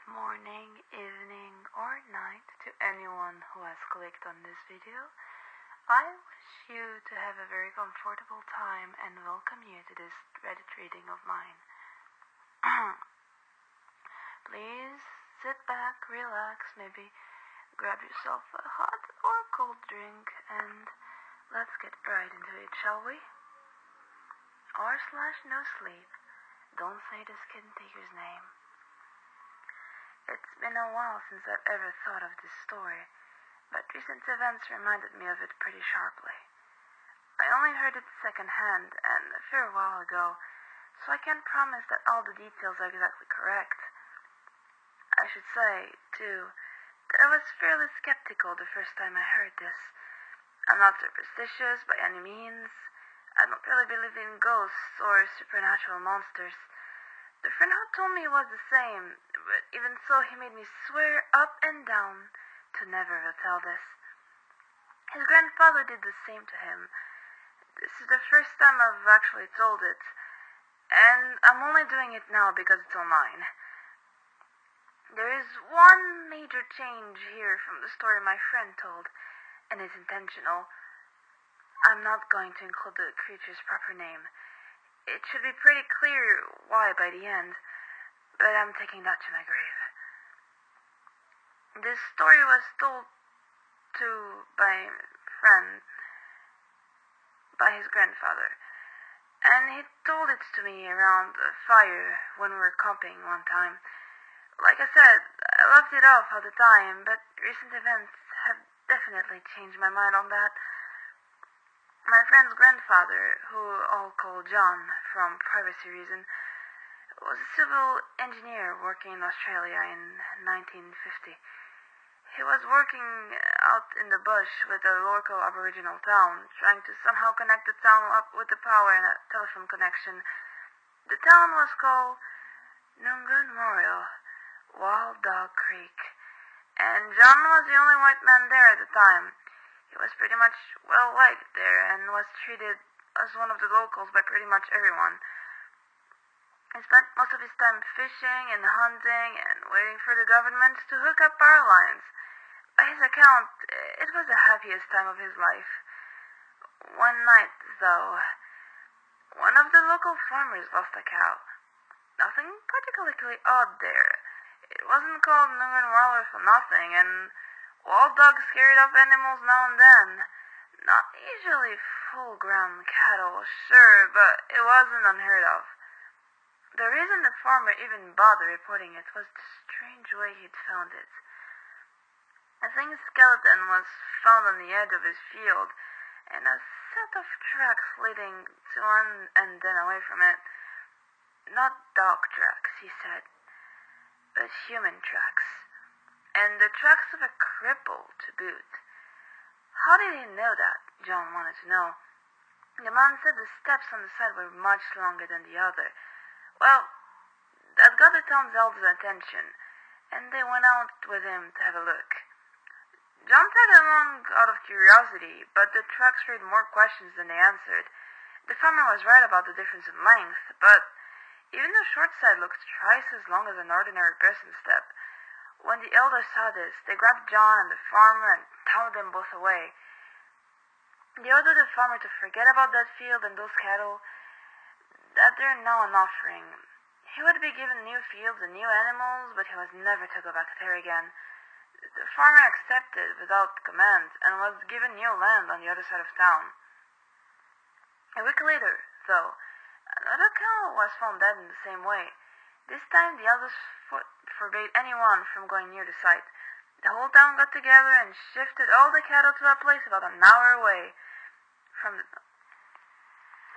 morning, evening, or night to anyone who has clicked on this video. I wish you to have a very comfortable time and welcome you to this Reddit reading of mine. Please sit back, relax, maybe grab yourself a hot or cold drink, and let's get right into it, shall we? r/nosleep. Don't say the skintaker's name. It's been a while since I've ever thought of this story, but recent events reminded me of it pretty sharply. I only heard it secondhand and a fair while ago, so I can't promise that all the details are exactly correct. I should say, too, that I was fairly skeptical the first time I heard this. I'm not superstitious by any means. I don't really believe in ghosts or supernatural monsters. The friend who told me was the same, but even so he made me swear up and down to never retell this. His grandfather did the same to him. This is the first time I've actually told it, and I'm only doing it now because it's all mine. There is one major change here from the story my friend told, and it's intentional. I'm not going to include the creature's proper name. It should be pretty clear why by the end, but I'm taking that to my grave. This story was told to by his grandfather, and he told it to me around a fire when we were camping one time. Like I said, I left it off all the time, but recent events have definitely changed my mind on that. My friend's grandfather, who I'll call John from privacy reason, was a civil engineer working in Australia in 1950. He was working out in the bush with a local Aboriginal town, trying to somehow connect the town up with the power and a telephone connection. The town was called Noongar, Wild Dog Creek, and John was the only white man there at the time. He was pretty much well liked there and was treated as one of the locals by pretty much everyone. He spent most of his time fishing and hunting and waiting for the government to hook up power lines. By his account, it was the happiest time of his life. One night, though, one of the local farmers lost a cow. Nothing particularly odd there. It wasn't called Noongar for nothing, and wild dogs scared off animals now and then. Not usually full-grown cattle, sure, but it wasn't unheard of. The reason the farmer even bothered reporting it was the strange way he'd found it. A thing's skeleton was found on the edge of his field, and a set of tracks leading to one and then away from it. Not dog tracks, he said, but human tracks. And the tracks of a cripple to boot. How did he know that? John wanted to know. The man said the steps on the side were much longer than the other. Well, that got the town's elders' attention, and they went out with him to have a look. John tagged along out of curiosity, but the tracks raised more questions than they answered. The farmer was right about the difference in length, but even the short side looked twice as long as an ordinary person's step. When the elders saw this, they grabbed John and the farmer and towed them both away. They ordered the farmer to forget about that field and those cattle, that they're now an offering. He would be given new fields and new animals, but he was never to go back there again. The farmer accepted without command and was given new land on the other side of town. A week later, though, another cow was found dead in the same way. This time the elders forbade anyone from going near the site. The whole town got together and shifted all the cattle to a place about an hour away from the...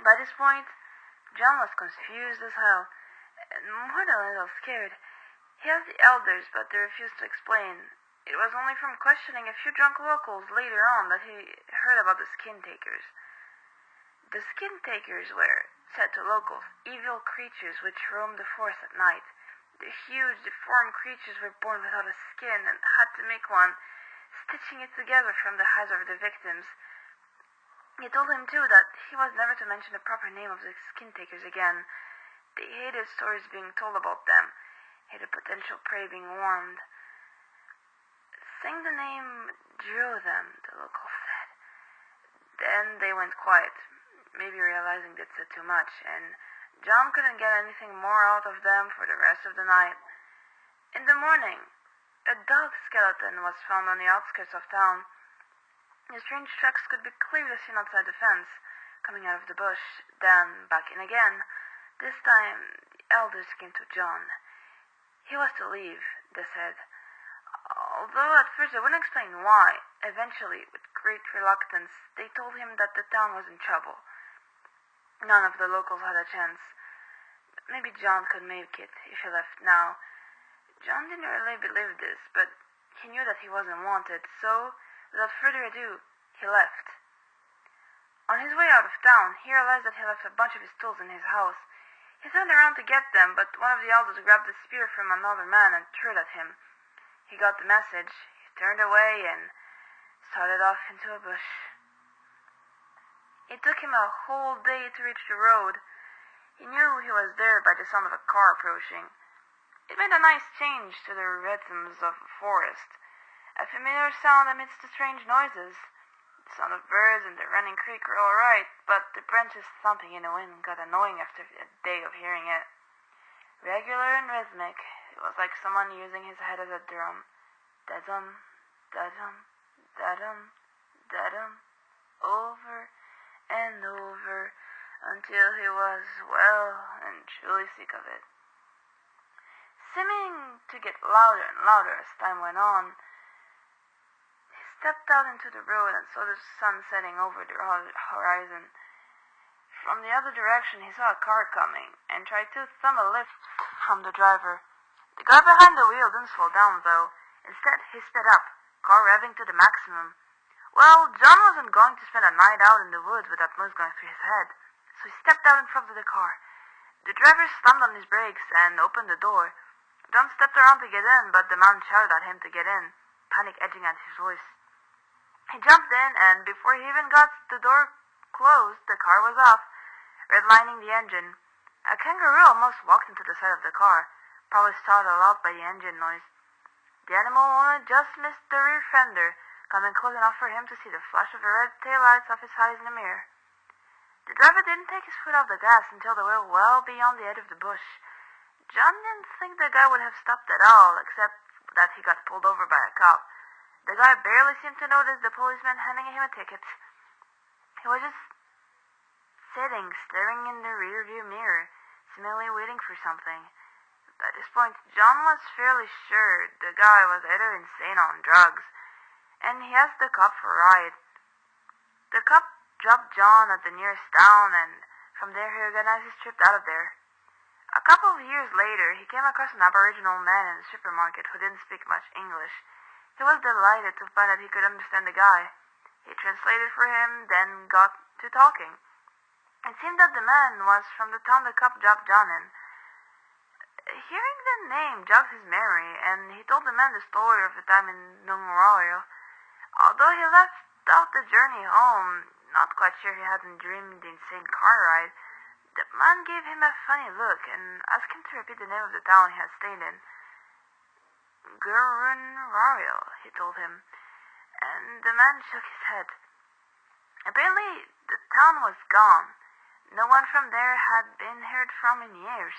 By this point, John was confused as hell, and more than a little scared. He asked the elders, but they refused to explain. It was only from questioning a few drunk locals later on that he heard about the skintakers. The skintakers were, said to locals, evil creatures which roamed the forest at night. The huge, deformed creatures were born without a skin and had to make one, stitching it together from the hides of the victims. He told him, too, that he was never to mention the proper name of the skintakers again. They hated stories being told about them. hid a potential prey being warmed. Saying the name drew them, the locals said. Then they went quiet, maybe realizing they'd said too much, and John couldn't get anything more out of them for the rest of the night. In the morning, a dog skeleton was found on the outskirts of town. The strange tracks could be clearly seen outside the fence, coming out of the bush, then back in again. This time, the elders came to John. He was to leave, they said. Although at first they wouldn't explain why, eventually, with great reluctance, they told him that the town was in trouble. None of the locals had a chance. Maybe John could make it if he left now. John didn't really believe this, but he knew that he wasn't wanted, so, without further ado, he left. On his way out of town, he realized that he left a bunch of his tools in his house. He turned around to get them, but one of the elders grabbed a spear from another man and threw it at him. He got the message, he turned away, and started off into a bush. It took him a whole day to reach the road. He knew he was there by the sound of a car approaching. It made a nice change to the rhythms of the forest, a familiar sound amidst the strange noises. The sound of birds and the running creek were all right, but the branches thumping in the wind got annoying after a day of hearing it. Regular and rhythmic, it was like someone using his head as a drum. Da-dum, da-dum, da-dum, da-dum, over and over, until he was well and truly sick of it. Seeming to get louder and louder as time went on, he stepped out into the road and saw the sun setting over the horizon. From the other direction, he saw a car coming and tried to thumb a lift from the driver. The guy behind the wheel didn't slow down, though. Instead, he sped up, car revving to the maximum. Well, John wasn't going to spend a night out in the woods with that noise going through his head, so he stepped out in front of the car. The driver slammed on his brakes and opened the door. John stepped around to get in, but the man shouted at him to get in, panic edging at his voice. He jumped in, and before he even got the door closed, the car was off, redlining the engine. A kangaroo almost walked into the side of the car, probably startled out by the engine noise. The animal only just missed the rear fender, coming close enough for him to see the flash of the red taillights off his eyes in the mirror. The driver didn't take his foot off the gas until they were well beyond the edge of the bush. John didn't think the guy would have stopped at all, except that he got pulled over by a cop. The guy barely seemed to notice the policeman handing him a ticket. He was just sitting, staring in the rearview mirror, seemingly waiting for something. By this point, John was fairly sure the guy was either insane or on drugs, and he asked the cop for a ride. The cop dropped John at the nearest town, and from there he organized his trip out of there. A couple of years later, he came across an Aboriginal man in the supermarket who didn't speak much English. He was delighted to find that he could understand the guy. He translated for him, then got to talking. It seemed that the man was from the town the cop dropped John in. Hearing the name jogged his memory, and he told the man the story of the time in Nungaroyo. Although he left out the journey home, not quite sure he hadn't dreamed the insane car ride, the man gave him a funny look and asked him to repeat the name of the town he had stayed in. Gurunrario, he told him, and the man shook his head. Apparently, the town was gone. No one from there had been heard from in years.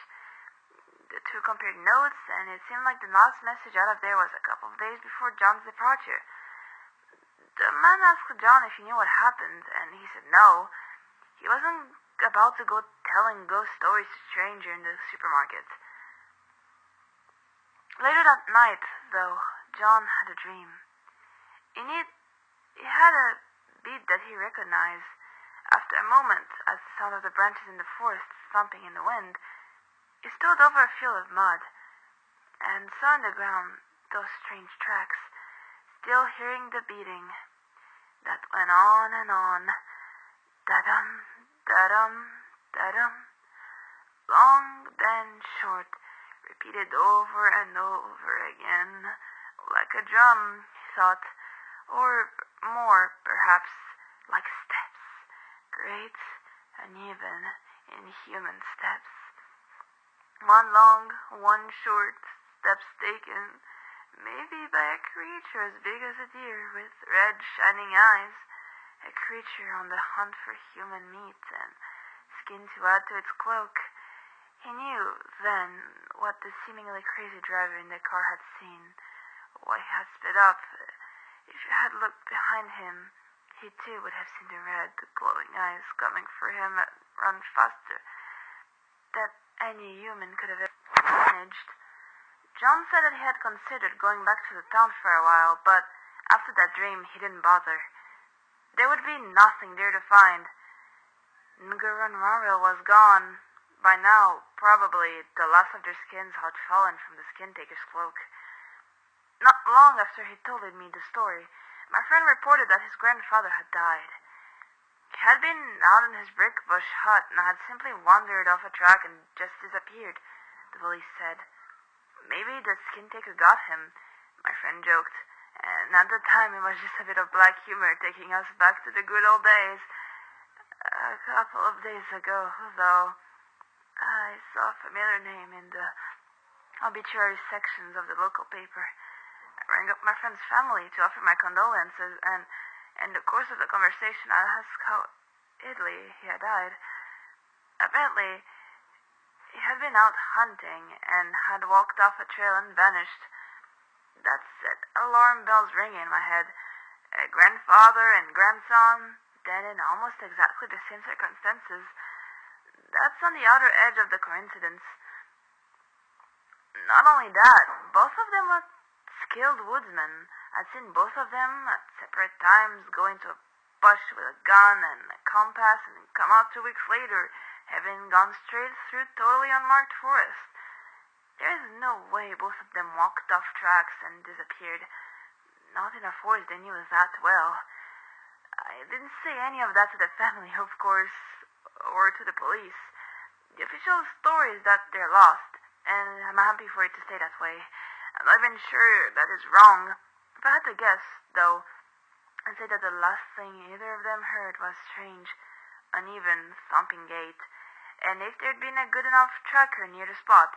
The two compared notes, and it seemed like the last message out of there was a couple of days before John's departure. The man asked John if he knew what happened, and he said no. He wasn't about to go telling ghost stories to strangers in the supermarket. Later that night, though, John had a dream. In it, he had a beat that he recognized. After a moment, as the sound of the branches in the forest thumping in the wind, he stood over a field of mud, and saw on the ground those strange tracks, still hearing the beating that went on and on, da-dum, da-dum, da-dum, long then short, repeated over and over again, like a drum, he thought, or more, perhaps, like steps, great and even, inhuman steps. One long, one short, steps taken, maybe by a creature as big as a deer with red shining eyes, a creature on the hunt for human meat and skin to add to its cloak. He knew then what the seemingly crazy driver in the car had seen, why he had sped up. If he had looked behind him, he too would have seen the red, glowing eyes coming for him and run faster than any human could have managed. John said that he had considered going back to the town for a while, but after that dream he didn't bother. There would be nothing there to find. Ngurun Maril was gone. By now, probably, the last of their skins had fallen from the skintaker's cloak. Not long after he told me the story, my friend reported that his grandfather had died. He had been out in his brick bush hut and had simply wandered off a track and just disappeared, the police said. Maybe the skintaker got him, my friend joked, and at the time it was just a bit of black humor taking us back to the good old days. A couple of days ago, though, I saw a familiar name in the obituary sections of the local paper. I rang up my friend's family to offer my condolences, and in the course of the conversation I asked how idly he had died. Apparently, he had been out hunting and had walked off a trail and vanished. That set alarm bells ringing in my head. A grandfather and grandson, dead in almost exactly the same circumstances. That's on the outer edge of the coincidence. Not only that, both of them were skilled woodsmen. I'd seen both of them at separate times go into a bush with a gun and a compass and come out 2 weeks later, having gone straight through totally unmarked forest. There is no way both of them walked off tracks and disappeared. Not in a forest they knew that well. I didn't say any of that to the family, of course, or to the police. The official story is that they're lost, and I'm happy for it to stay that way. I'm not even sure that is wrong. If I had to guess, though, I'd say that the last thing either of them heard was strange, uneven, thumping gait. And if there'd been a good enough tracker near the spot,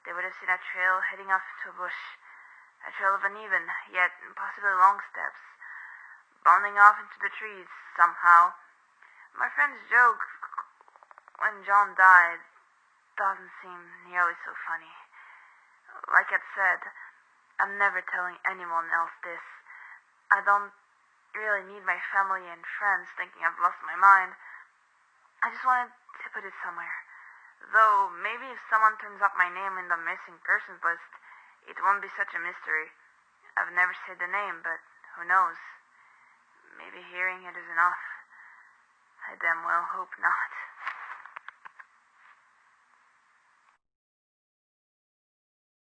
they would have seen a trail heading off to a bush. A trail of uneven, yet possibly long steps, bounding off into the trees somehow. My friend's joke when John died doesn't seem nearly so funny. Like I'd said, I'm never telling anyone else this. I don't really need my family and friends thinking I've lost my mind. I just wanted to put it somewhere. Though maybe if someone turns up my name in the missing persons list, it won't be such a mystery. I've never said the name, but who knows? Maybe hearing it is enough. I damn well hope not.